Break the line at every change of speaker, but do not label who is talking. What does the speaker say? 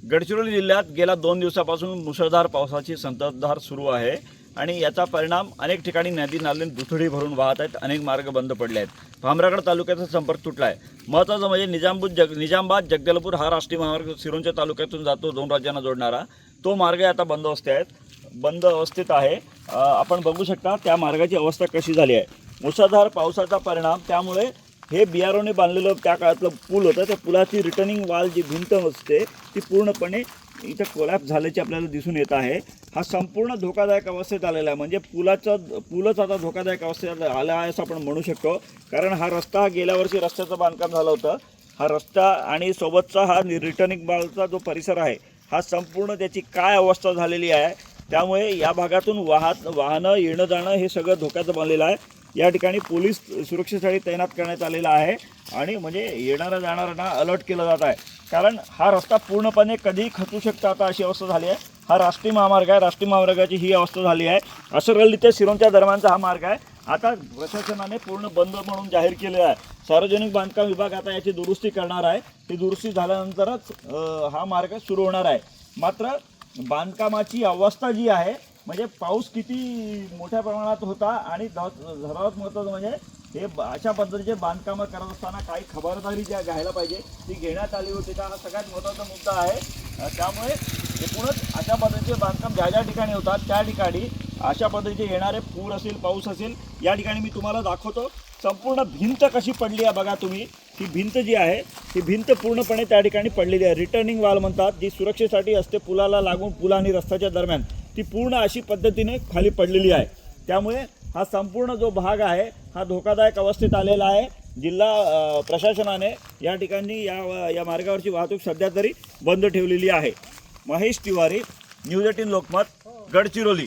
गडचिरोली जिल्ह्यात गेल्या 2 दिवसापासून मुसळधार पावसाची संततधार सुरू आहे आणि याचा परिणाम अनेक ठिकाणी नदी नाले दुथडी भरून वाहत आहेत. अनेक मार्ग बंद पडले आहेत. भामरागड तालुक्याचा संपर्क तुटला आहे. महत्त्वाचं म्हणजे निजामाबाद जगदलपूर हा राष्ट्रीय महामार्ग सिरोंचा तालुक्यातून जातो 2 राज्यांना जोडणारा. तो मार्ग आता बंद अवस्थेत आहे. आपण बघू शकता त्या मार्गाची अवस्था कशी झाली आहे. मुसळधार पावसाचा परिणाम, त्यामुळे हे बिआरओने बांधलेलं त्या काळातलं पूल होतं, त्या पुलाची रिटर्निंग वाल जी भिंत असते ती पूर्णपणे इथं कोलॅप्स झाल्याचे आपल्याला दिसून येत आहे. हा संपूर्ण धोकादायक अवस्थेत आलेला आहे. म्हणजे पूलच आता धोकादायक अवस्थेत आला आहे असं आपण म्हणू शकतो. कारण हा रस्ता गेल्या वर्षी रस्त्याचं बांधकाम झालं होतं. हा रस्ता आणि सोबतचा हा रिटर्निंग वालचा जो परिसर आहे हा संपूर्ण त्याची काय अवस्था झालेली आहे. त्यामुळे या भागातून वाहनं येणं जाणं हे सगळं धोक्याचं बनलेलं आहे. या ठिकाणी पोलीस सुरक्षेसाठी तैनात करण्यात आलेला आहे आणि म्हणजे येणाऱ्या जाणाऱ्यांना अलर्ट केलं जात आहे. कारण हा रस्ता पूर्णपणे कधीही खचू शकतो आता अशी अवस्था झाली आहे. हा राष्ट्रीय महामार्ग आहे. राष्ट्रीय महामार्गाची ही अवस्था झाली आहे. असरगल्ली ते सिरोंचा दरम्यानचा हा मार्ग आहे. आता प्रशासनाने पूर्ण बंद म्हणून जाहीर केलेला आहे. सार्वजनिक बांधकाम विभाग आता याची दुरुस्ती करणार आहे. ती दुरुस्ती झाल्यानंतरच हा मार्ग सुरू होणार आहे. मात्र बांधकामाची अवस्था जी आहे, म्हणजे पाऊस किती मोठ्या प्रमाणात होता आणि सर्वात महत्त्वाचं म्हणजे हे अशा पद्धतीचे बांधकामं करत असताना काही खबरदारी ज्या घ्यायला पाहिजे ती घेण्यात आली होती का, हा सगळ्यात महत्त्वाचा मुद्दा आहे. त्यामुळे एकूणच अशा पद्धतीचे बांधकाम ज्या ठिकाणी होतात त्या ठिकाणी अशा पद्धतीचे येणारे पूर असेल, पाऊस असेल, या ठिकाणी मी तुम्हाला दाखवतो. संपूर्ण भिंत कशी पडली आहे बघा तुम्ही. ही भिंत जी आहे ही भिंत पूर्णपणे त्या ठिकाणी पडलेली आहे. रिटर्निंग वाल म्हणतात, जी सुरक्षेसाठी असते पुलाला लागून, पुल आणि रस्त्याच्या दरम्यान, ती पूर्ण अशी पद्धतीने खाली पडलेली आहे. त्यामुळे हा संपूर्ण जो भाग आहे हा धोकादायक अवस्थेत आलेला आहे. जिल्हा प्रशासनाने या ठिकाणी या मार्गावरची वाहतूक सध्या तरी बंद ठेवलेली आहे. महेश तिवारी, न्यूज 18 लोकमत, गडचिरोली.